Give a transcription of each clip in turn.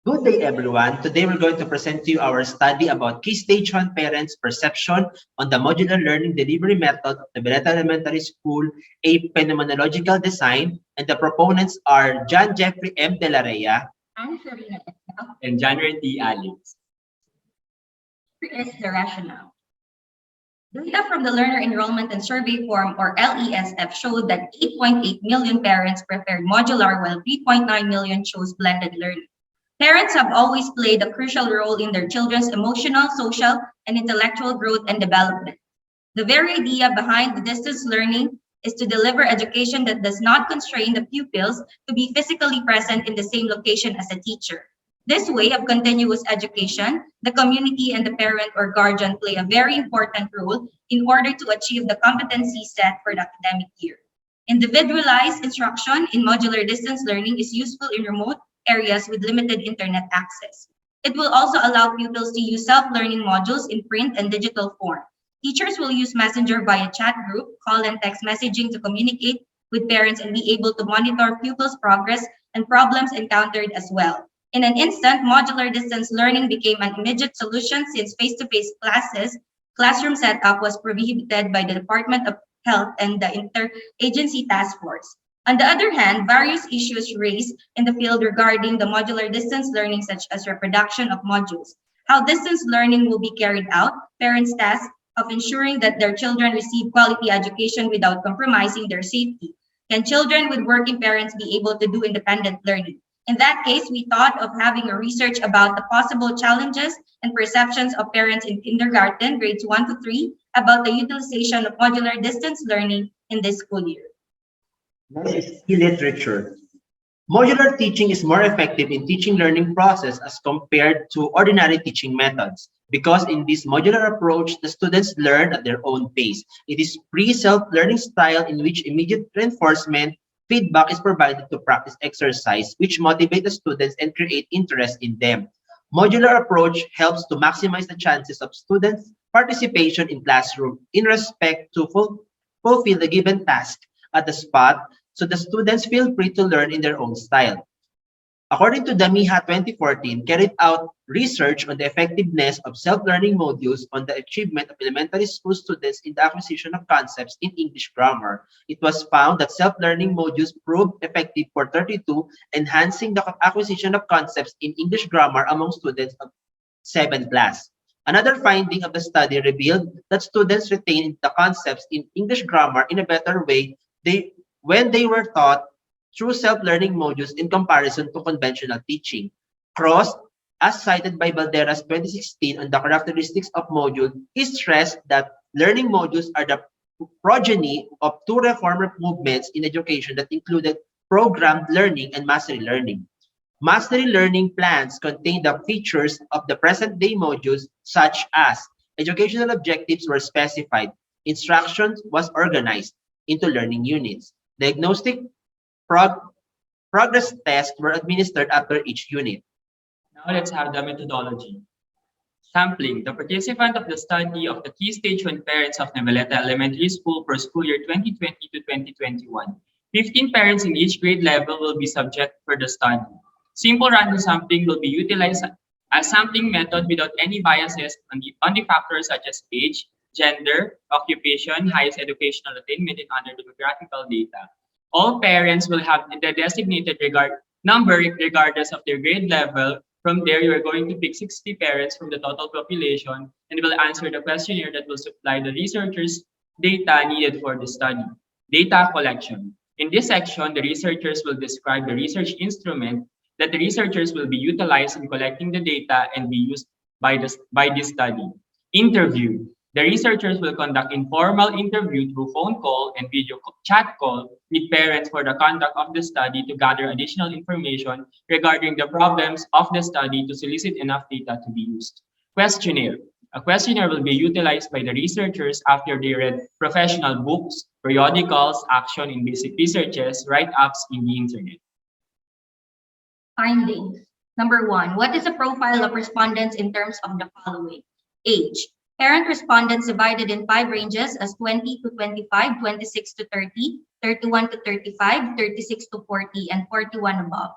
Good day, everyone. Today we're going to present to you our study about Key Stage 1 parents' perception on the modular learning delivery method of the Noveleta Elementary School, a phenomenological design, and the proponents are John Jeffrey M. Dela, And Sherina and January Alix. is the rationale. Data from the Learner Enrollment and Survey Form, or LESF, showed that 8.8 million parents preferred modular while 3.9 million chose blended learning. Parents have always played a crucial role in their children's emotional, social, and intellectual growth and development. The very idea behind the distance learning is to deliver education that does not constrain the pupils to be physically present in the same location as a teacher. This way of continuous education, the community and the parent or guardian play a very important role in order to achieve the competency set for the academic year. Individualized instruction in modular distance learning is useful in remote areas with limited internet access. It will also allow pupils to use self-learning modules in print and digital form. Teachers will use Messenger via chat group, call and text messaging to communicate with parents and be able to monitor pupils' progress and problems encountered as well. In an instant, modular distance learning became an immediate solution since face-to-face classroom setup was prohibited by the Department of Health and the Interagency Task Force. On the other hand, various issues raised in the field regarding the modular distance learning, such as reproduction of modules, how distance learning will be carried out, parents' task of ensuring that their children receive quality education without compromising their safety. Can children with working parents be able to do independent learning? In that case, we thought of having a research about the possible challenges and perceptions of parents in kindergarten, grades 1 to 3, about the utilization of modular distance learning in this school year. Next is key literature. Modular teaching is more effective in teaching learning process as compared to ordinary teaching methods because in this modular approach, the students learn at their own pace. It is pre-self-learning style in which immediate reinforcement feedback is provided to practice exercise, which motivate the students and create interest in them. Modular approach helps to maximize the chances of students' participation in classroom in respect to fulfill the given task at the spot, so the students feel free to learn in their own style. According to Damiha 2014, carried out research on the effectiveness of self-learning modules on the achievement of elementary school students in the acquisition of concepts in English grammar. It was found that self-learning modules proved effective for 32, enhancing the acquisition of concepts in English grammar among students of 7th class. Another finding of the study revealed that students retained the concepts in English grammar in a better way when they were taught through self-learning modules in comparison to conventional teaching. Cross, as cited by Valderas 2016 on the characteristics of module, he stressed that learning modules are the progeny of two reform movements in education that included programmed learning and mastery learning. Mastery learning plans contain the features of the present-day modules such as educational objectives were specified, instruction was organized into learning units, diagnostic progress tests were administered after each unit. Now let's have the methodology. Sampling. The participant of the study of the Key Stage 1 parents of Noveleta Elementary School for school year 2020 to 2021. 15 parents in each grade level will be subject for the study. Simple random sampling will be utilized as sampling method without any biases on the factors such as age, gender, occupation, highest educational attainment, and other demographical data. All parents will have the designated number regardless of their grade level. From there, you are going to pick 60 parents from the total population and will answer the questionnaire that will supply the researchers' data needed for the study. Data collection. In this section, the researchers will describe the research instrument that the researchers will be utilized in collecting the data and be used by this study. Interview. The researchers will conduct informal interview through phone call and video chat call with parents for the conduct of the study to gather additional information regarding the problems of the study to solicit enough data to be used. Questionnaire. A questionnaire will be utilized by the researchers after they read professional books, periodicals, action in basic researches, write-ups in the internet. Findings. Number 1, what is the profile of respondents in terms of the following? Age. Parent respondents divided in 5 ranges as 20 to 25, 26 to 30, 31 to 35, 36 to 40, and 41 above.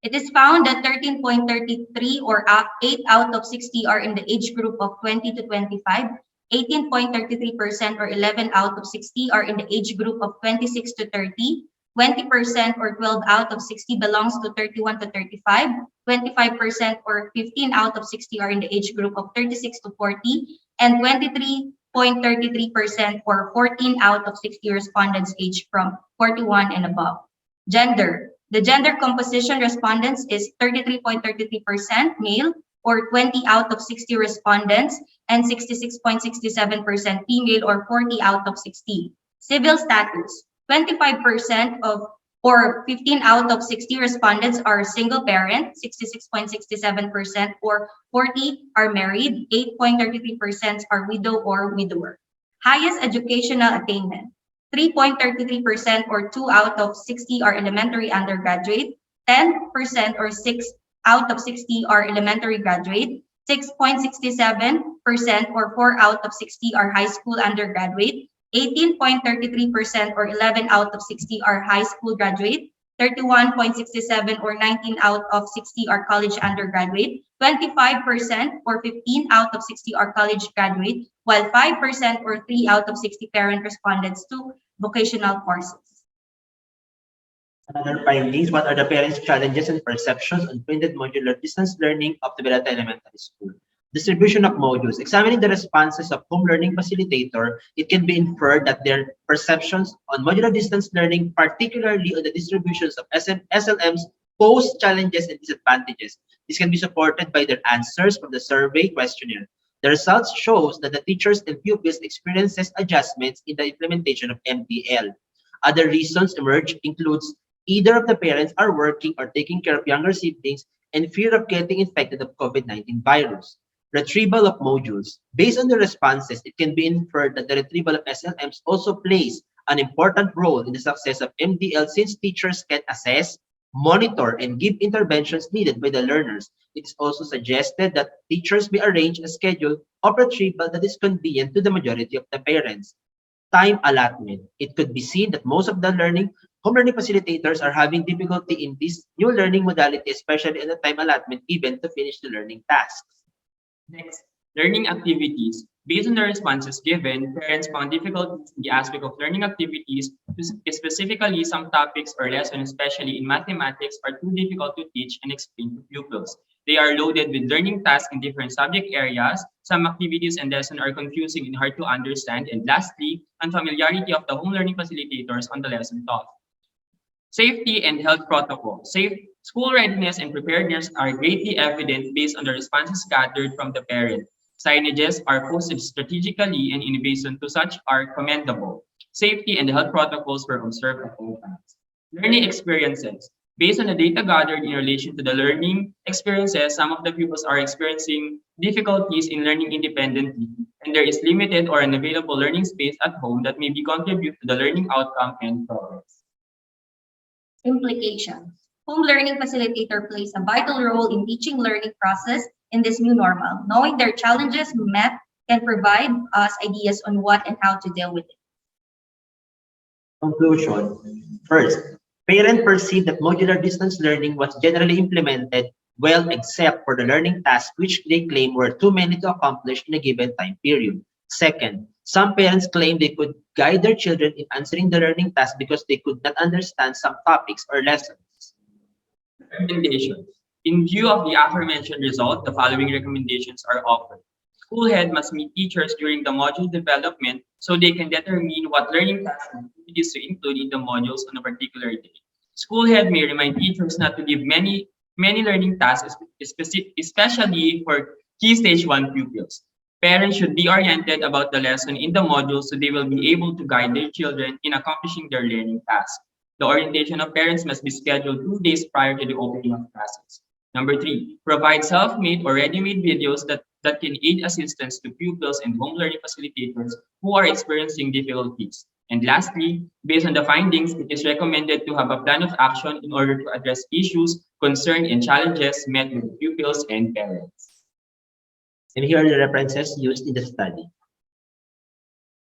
It is found that 13.33 or 8 out of 60 are in the age group of 20 to 25, 18.33% or 11 out of 60 are in the age group of 26 to 30, 20% or 12 out of 60 belongs to 31 to 35, 25% or 15 out of 60 are in the age group of 36 to 40, and 23.33% or 14 out of 60 respondents aged from 41 and above. Gender. The gender composition respondents is 33.33% male or 20 out of 60 respondents and 66.67% female or 40 out of 60. Civil status. 25% of or 15 out of 60 respondents are single parent, 66.67% or 40 are married, 8.33% are widow or widower. Highest educational attainment. 3.33% or 2 out of 60 are elementary undergraduate, 10% or 6 out of 60 are elementary graduate, 6.67% or 4 out of 60 are high school undergraduate, 18.33% or 11 out of 60 are high school graduate, 31.67 or 19 out of 60 are college undergraduate, 25% or 15 out of 60 are college graduate, while 5% or 3 out of 60 parent respondents to vocational courses. Another findings, what are the parents' challenges and perceptions on printed modular distance learning of Noveleta Elementary School? Distribution of modules. Examining the responses of home learning facilitator, it can be inferred that their perceptions on modular distance learning, particularly on the distributions of SLMs, pose challenges and disadvantages. This can be supported by their answers from the survey questionnaire. The results shows that the teachers and pupils experiences adjustments in the implementation of MDL. Other reasons emerge includes either of the parents are working or taking care of younger siblings and fear of getting infected of COVID-19 virus. Retrieval of modules. Based on the responses, it can be inferred that the retrieval of SLMs also plays an important role in the success of MDL since teachers can assess, monitor, and give interventions needed by the learners. It is also suggested that teachers may arrange a schedule of retrieval that is convenient to the majority of the parents. Time allotment. It could be seen that most of the home learning facilitators are having difficulty in this new learning modality, especially in the time allotment given to finish the learning tasks. Next, learning activities. Based on the responses given, parents found difficulties in the aspect of learning activities, specifically some topics or lessons, especially in mathematics, are too difficult to teach and explain to pupils. They are loaded with learning tasks in different subject areas. Some activities and lessons are confusing and hard to understand. And lastly, unfamiliarity of the home learning facilitators on the lesson taught. Safety and health protocol. School readiness and preparedness are greatly evident based on the responses gathered from the parent. Signages are posted strategically and innovation to such are commendable. Safety and health protocols were observed at all times. Learning experiences. Based on the data gathered in relation to the learning experiences, some of the pupils are experiencing difficulties in learning independently, and there is limited or unavailable learning space at home that may be contribute to the learning outcome and progress. Implications. Home learning facilitator plays a vital role in teaching learning process in this new normal. Knowing their challenges met can provide us ideas on what and how to deal with it. Conclusion. First, parents perceive that modular distance learning was generally implemented well except for the learning tasks which they claim were too many to accomplish in a given time period. Second, some parents claim they could guide their children in answering the learning task because they could not understand some topics or lessons. Recommendations. In view of the aforementioned result, the following recommendations are offered. School head must meet teachers during the module development so they can determine what learning tasks and activities to include in the modules on a particular day. School head may remind teachers not to give many learning tasks, especially for key stage 1 pupils. Parents should be oriented about the lesson in the module so they will be able to guide their children in accomplishing their learning tasks. The orientation of parents must be scheduled 2 days prior to the opening of classes. Number 3, provide self-made or ready-made videos that can aid assistance to pupils and home learning facilitators who are experiencing difficulties. And lastly, based on the findings, it is recommended to have a plan of action in order to address issues, concerns, and challenges met with pupils and parents. And here are the references used in the study.